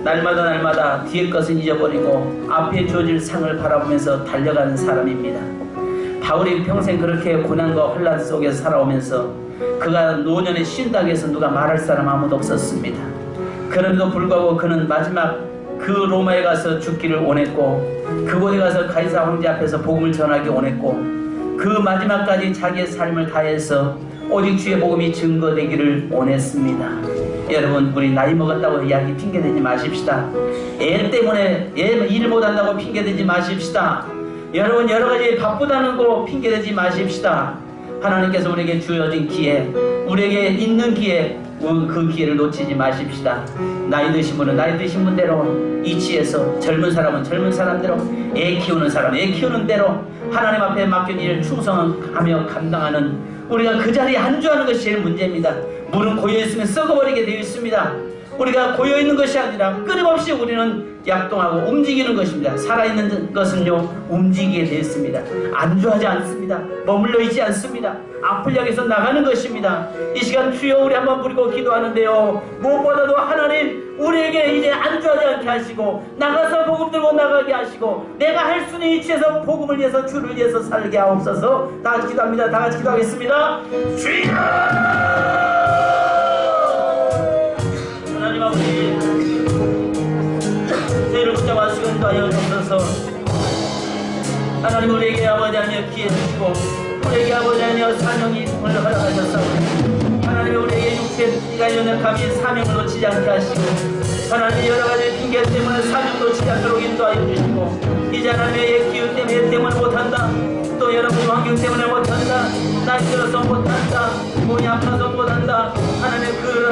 날마다 뒤의 것은 잊어버리고 앞에 주어질 상을 바라보면서 달려가는 사람입니다. 바울이 평생 그렇게 고난과 혼란 속에서 살아오면서 그가 노년에 쉰다고 해서 누가 말할 사람 아무도 없었습니다. 그럼에도 불구하고 그는 마지막 그 로마에 가서 죽기를 원했고, 그곳에 가서 가이사 황제 앞에서 복음을 전하기 원했고, 그 마지막까지 자기의 삶을 다해서 오직 주의 복음이 증거되기를 원했습니다. 여러분, 우리 나이 먹었다고 이야기 핑계대지 마십시다. 애 때문에 일 못한다고 핑계대지 마십시다. 여러분, 여러가지 바쁘다는 거 핑계대지 마십시다. 하나님께서 우리에게 주어진 기회, 우리에게 있는 기회, 그 기회를 놓치지 마십시다. 나이 드신 분은 나이 드신 분대로 이치해서, 젊은 사람은 젊은 사람대로, 애 키우는 사람은 애 키우는 대로 하나님 앞에 맡긴 일을 충성하며 감당하는, 우리가 그 자리에 안주하는 것이 제일 문제입니다. 물은 고여있으면 썩어버리게 되어 있습니다. 우리가 고여있는 것이 아니라 끊임없이 우리는 약동하고 움직이는 것입니다. 살아있는 것은요, 움직이게 되어 있습니다. 안주하지 않습니다. 머물러 있지 않습니다. 앞을 향해서 나가는 것입니다. 이 시간 주여 우리 한번 부르고 기도하는데요, 무엇보다도 하나님 우리에게 이제 안주하지 않게 하시고 나가서 복음 들고 나가게 하시고 내가 할 수 있는 위치에서 복음을 위해서 주를 위해서 살게 하옵소서. 다 같이 기도합니다. 다 같이 기도하겠습니다. 주여! 하나님 아버지, 저희를 붙잡아 수건하여 주셔서 하나님 우리에게 아버지 하나님 기회 주시고 우리에게 아버지 하나님 사명이 허락하셨사오니 하나님 우리에게 육체가 연약함이 사명을 놓치지 않게 하시고 하나님 여러가지 핑계 때문에 사명 놓치지 않도록 인도하여 주시고 이제 하나님의 기운 때문에 못한다, 또 여러분 환경 때문에 못한다, 나이 들어서 못한다, 몸이 아파서 못한다, 하나님 그런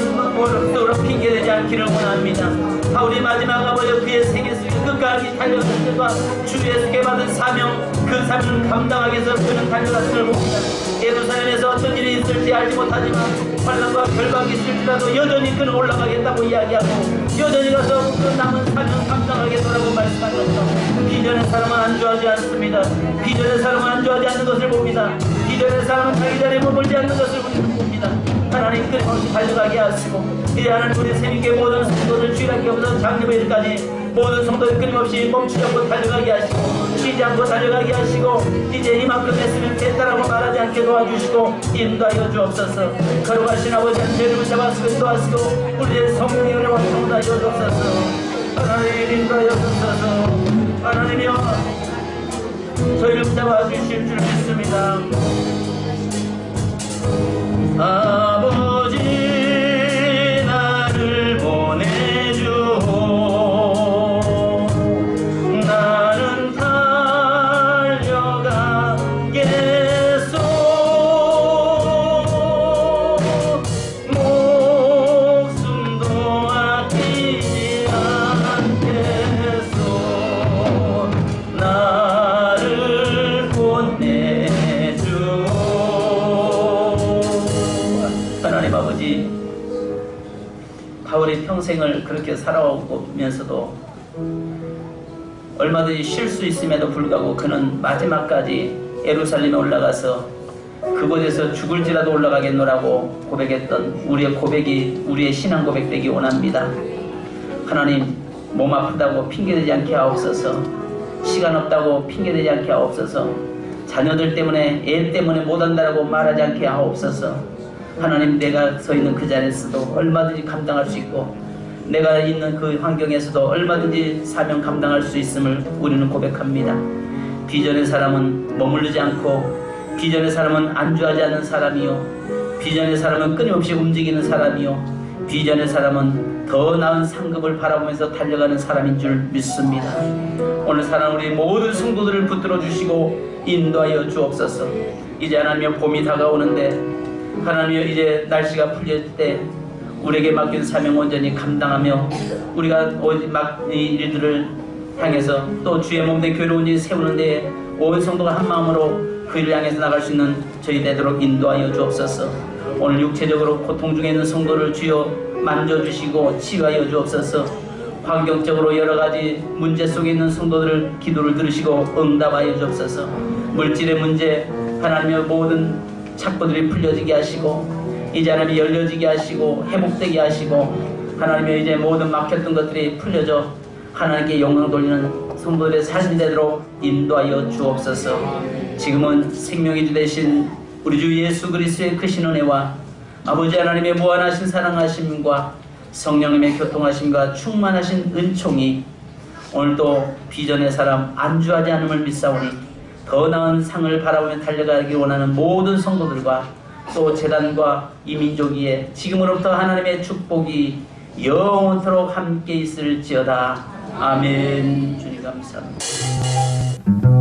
핑계되지 않기를 원합니다. 바울이 마지막 아버지 그의 생애 속에 끝까지 달려갈 때와 주에게 받은 사명, 그 사명을 감당하기 위해서 그는 달려갔음을 봅니다. 예루살렘에서 어떤 일이 있을지 알지 못하지만 환난과 결박이 있을지라도 여전히 그는 올라가겠다고 이야기하고 여전히 가서 그 남은 사명 감당하겠노라고 말씀하셨죠. 비전의 사람은 안주하지 않습니다. 비전의 사람은 안주하지 않는 것을 봅니다. 비전의 사람은 자기 자리에 머물지 않는 것을 우리는 봅니다. 하나님 끊임없이 달려가게 하시고 이제 하나님 우리 새롭게 모든 성도들 주일학교 부터 장로회까지 모든 성도들 끊임없이 멈추지 않고 달려가게 하시고 쉬지 않고 달려가게 하시고 이제 이만큼 했으면 됐다라고 말하지 않게 도와주시고 인도하여 주옵소서. 거룩하신 아버지 한 죄를 잡아쓰고 도와주시고 우리의 성령의 은혜와 성도하여 주옵소서. 하나님 인도하여 주옵소서. 하나님이여 저희를 잡아주실 줄 믿습니다. 아버지 나를 보내주오. 나는 달려가겠소. 목숨도 아끼지 않겠소. 나를 보내주오. 하나님 아버지, 바울이 평생을 그렇게 살아오면서도 얼마든지 쉴 수 있음에도 불구하고 그는 마지막까지 예루살렘에 올라가서 그곳에서 죽을지라도 올라가겠노라고 고백했던 우리의 고백이 우리의 신앙 고백되기 원합니다. 하나님, 몸 아프다고 핑계대지 않게 하옵소서. 시간 없다고 핑계대지 않게 하옵소서. 자녀들 때문에 애 때문에 못한다라고 말하지 않게 하옵소서. 하나님, 내가 서 있는 그 자리에서도 얼마든지 감당할 수 있고 내가 있는 그 환경에서도 얼마든지 사명 감당할 수 있음을 우리는 고백합니다. 비전의 사람은 머무르지 않고 비전의 사람은 안주하지 않는 사람이요, 비전의 사람은 끊임없이 움직이는 사람이요, 비전의 사람은 더 나은 상급을 바라보면서 달려가는 사람인 줄 믿습니다. 오늘 사랑 우리 모든 성도들을 붙들어 주시고 인도하여 주옵소서. 이제 하나님의 봄이 다가오는데 하나님이여 이제 날씨가 풀릴 때 우리에게 맡긴 사명 온전히 감당하며 우리가 이 일들을 향해서 또 주의 몸된 교회를 온전히 세우는 데에 온 성도가 한 마음으로 그 일을 향해서 나갈 수 있는 저희 되도록 인도하여 주옵소서. 오늘 육체적으로 고통 중에 있는 성도를 주여 만져주시고 치유하여 주옵소서. 환경적으로 여러가지 문제 속에 있는 성도들을 기도를 들으시고 응답하여 주옵소서. 물질의 문제, 하나님의 모든 착부들이 풀려지게 하시고 이제 하나님이 열려지게 하시고 회복되게 하시고 하나님의 이제 모든 막혔던 것들이 풀려져 하나님께 영광 돌리는 성도들의 삶이 되도록 인도하여 주옵소서. 지금은 생명의 주 되신 우리 주 예수 그리스도의 크신 은혜와 아버지 하나님의 무한하신 사랑하심과 성령님의 교통하심과 충만하신 은총이 오늘도 비전의 사람 안주하지 않음을 믿사오니 더 나은 상을 바라보며 달려가기 원하는 모든 성도들과 또 재단과 이 민족 위에 지금으로부터 하나님의 축복이 영원토록 함께 있을지어다. 아멘. 주님 감사합니다.